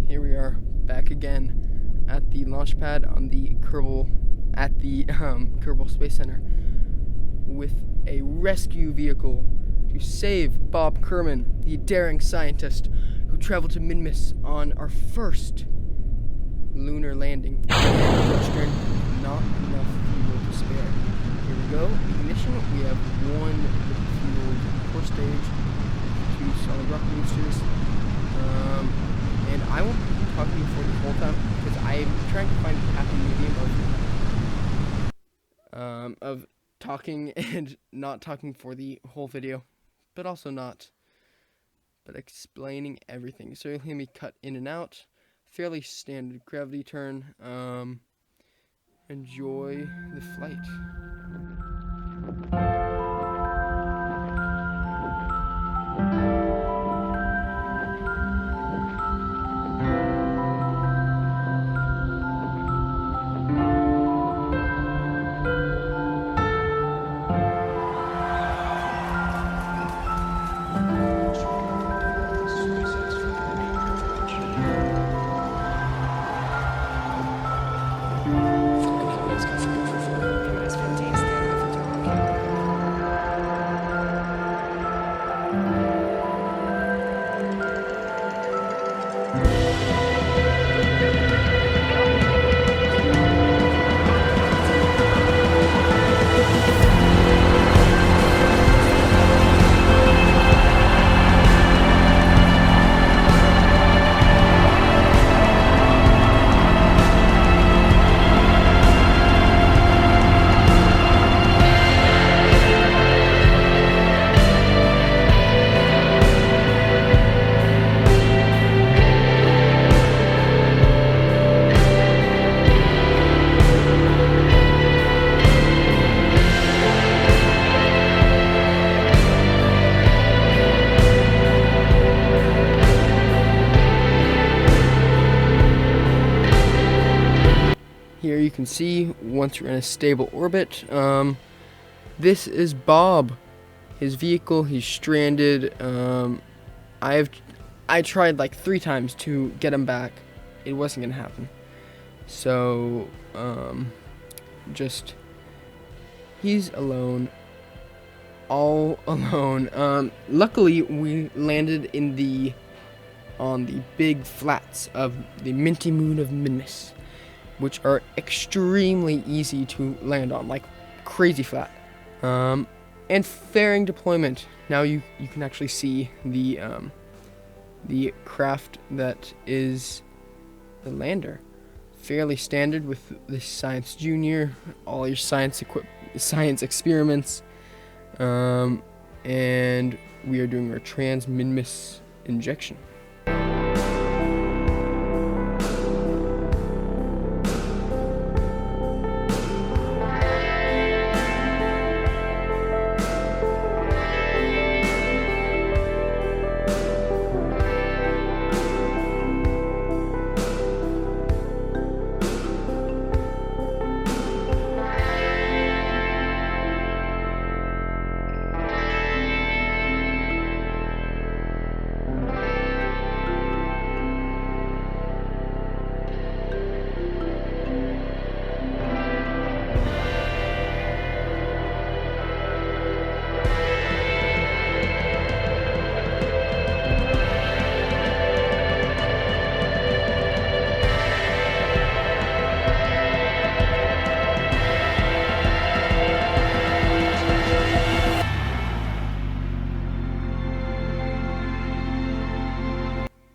here we are back again at the launch pad on the Kerbal Space Center with a rescue vehicle to save Bob Kerman, the daring scientist who traveled to Minmus on our first lunar landing. Not enough fuel to spare. Here we go. Ignition. We have one fueled core stage, 2 solid rocket boosters. And I won't be talking for the whole time because I'm trying to find a happy medium of talking and not talking for the whole video, but also not, but explaining everything. So you'll hear me cut in and out. Fairly standard gravity turn. Enjoy the flight. Here you can see once we're in a stable orbit. This is Bob, his vehicle. He's stranded. I tried like 3 times to get him back. It wasn't gonna happen. So he's alone, all alone. Luckily we landed on the big flats of the minty moon of Minmus, which are extremely easy to land on, like crazy flat. And fairing deployment. Now you can actually see the craft that is the lander. Fairly standard with the Science Junior, all your science experiments, and we are doing our trans-Minmus injection.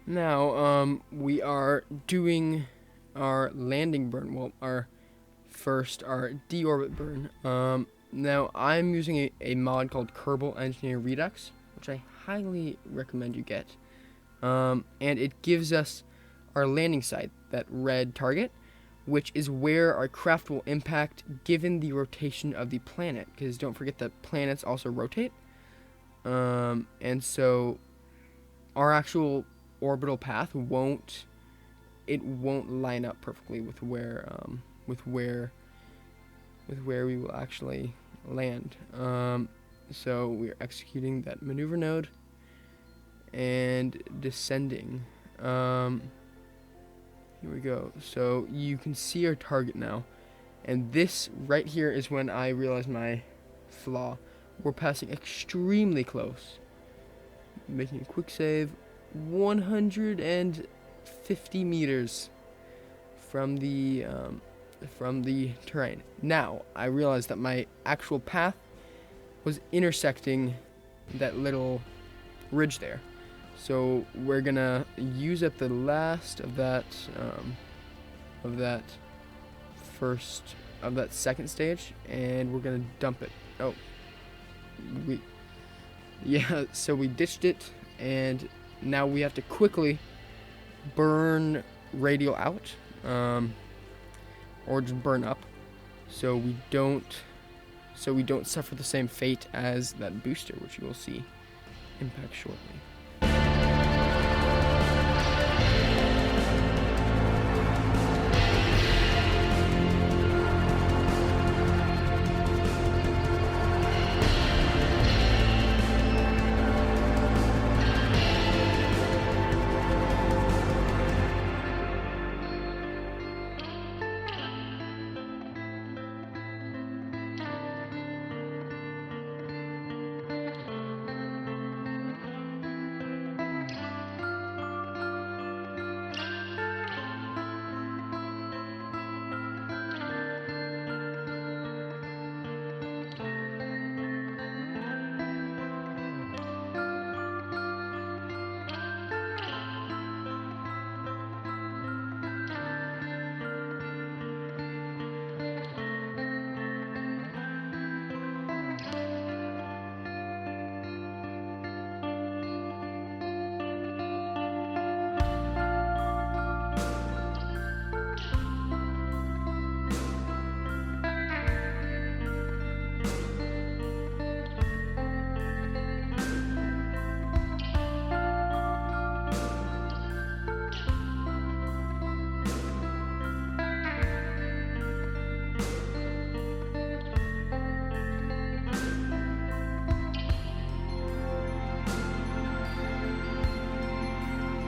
Now, we are doing our landing burn. Well, our deorbit burn. Now, I'm using a mod called Kerbal Engineer Redux, which I highly recommend you get. And it gives us our landing site, that red target, which is where our craft will impact given the rotation of the planet. Because don't forget that planets also rotate. And so our actual orbital path won't line up perfectly with where we will actually land. So we're executing that maneuver node and descending. Here we go. So you can see our target now. And this right here is when I realized my flaw. We're passing extremely close. Making a quick save. 150 meters from the terrain. Now, I realized that my actual path was intersecting that little ridge there. So we're gonna use up the last of that second stage, and we're gonna dump it. So we ditched it, and now we have to quickly burn radial out, or just burn up, so we don't suffer the same fate as that booster, which you will see impact shortly.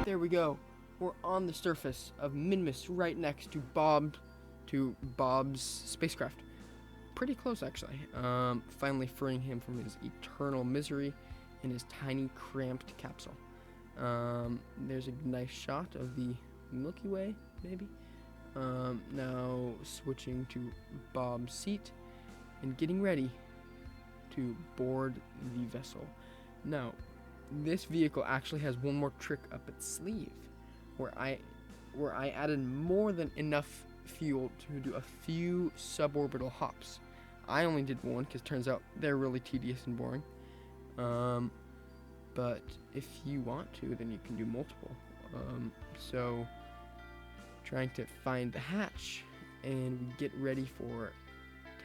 There we go. We're on the surface of Minmus, right next to Bob's spacecraft. Pretty close, actually. Finally freeing him from his eternal misery in his tiny, cramped capsule. There's a nice shot of the Milky Way, maybe. Now switching to Bob's seat and getting ready to board the vessel. Now, this vehicle actually has one more trick up its sleeve, where I added more than enough fuel to do a few suborbital hops. I only did one because turns out they're really tedious and boring. But if you want to, then you can do multiple. So trying to find the hatch and get ready for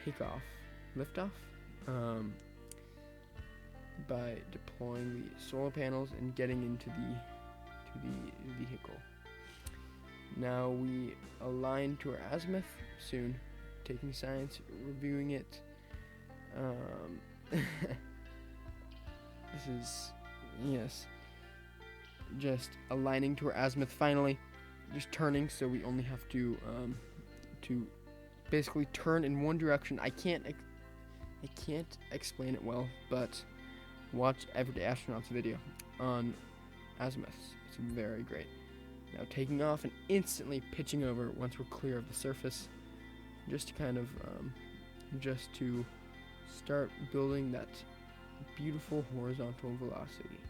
takeoff, liftoff. By deploying the solar panels and getting into the vehicle. Now we align to our azimuth soon, taking science, reviewing it. This is, yes, just aligning to our azimuth finally, just turning, so we only have to basically turn in one direction. I can't explain it well, but watch Everyday Astronaut's video on azimuths. It's very great. Now taking off and instantly pitching over once we're clear of the surface, just to kind of just to start building that beautiful horizontal velocity.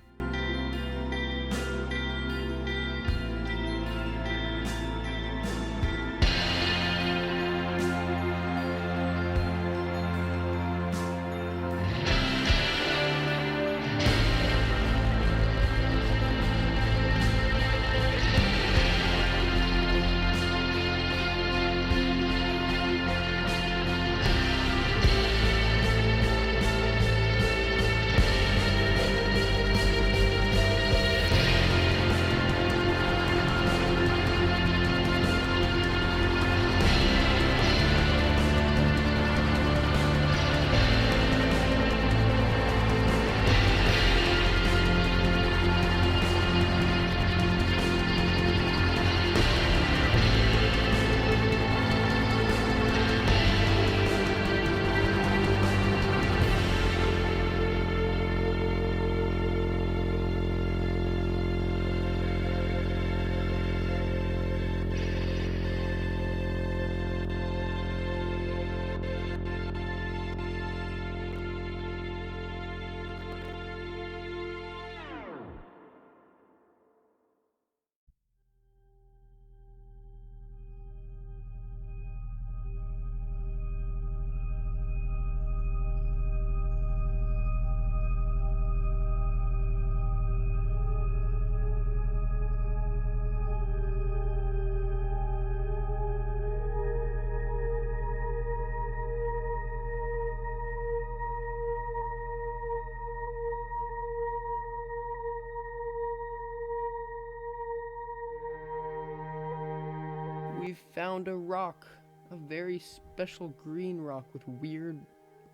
found a rock, a very special green rock with weird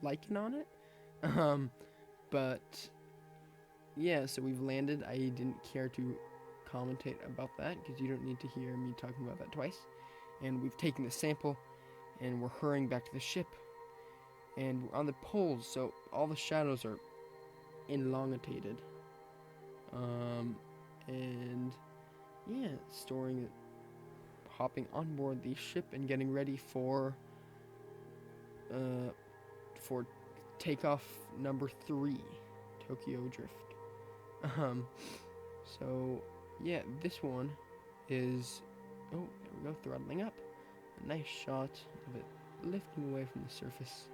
lichen on it. But yeah, so we've landed. I didn't care to commentate about that because you don't need to hear me talking about that twice. And we've taken the sample and we're hurrying back to the ship. And we're on the poles, so all the shadows are elongated. And yeah, storing it, hopping on board the ship and getting ready for takeoff number 3, Tokyo Drift. So yeah, this one is, oh, there we go, throttling up. A nice shot of it lifting away from the surface.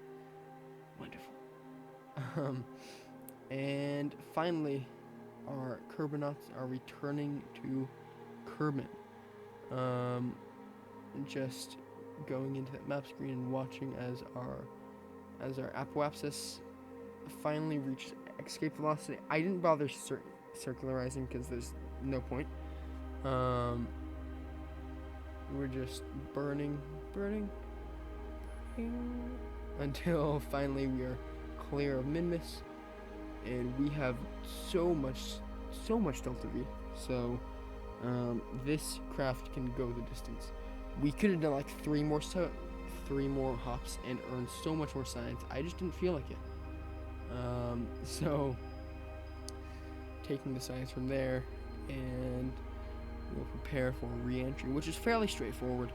Wonderful. And finally, our Kerbonauts are returning to Kerman. Just going into that map screen and watching as our apoapsis finally reaches escape velocity. I didn't bother circularizing because there's no point. We're just burning until finally we are clear of Minmus, and we have so much delta V. So this craft can go the distance. We could have done like 3 more hops and earned so much more science. I just didn't feel like it. So taking the science from there, and we'll prepare for re-entry, which is fairly straightforward.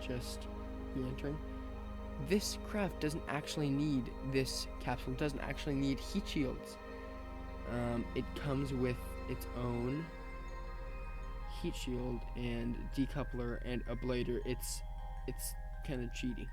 Just re-entering. This craft doesn't actually need, this capsule doesn't actually need heat shields. It comes with its own heat shield and decoupler and ablator. It's kind of cheaty.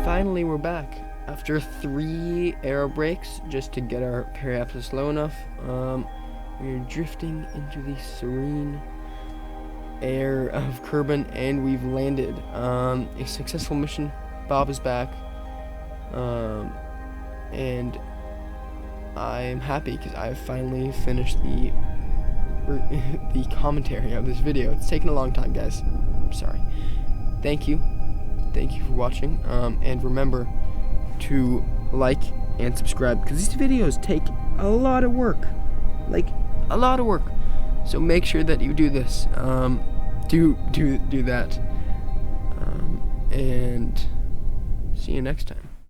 Finally, we're back after 3 aero brakes just to get our periapsis low enough. We're drifting into the serene air of Kerman, and we've landed. A successful mission. Bob is back, and I'm happy because I've finally finished the commentary of this video. It's taken a long time, guys. I'm sorry. Thank you for watching, and remember to like and subscribe because these videos take a lot of work, so make sure that you do this. Do that, and see you next time.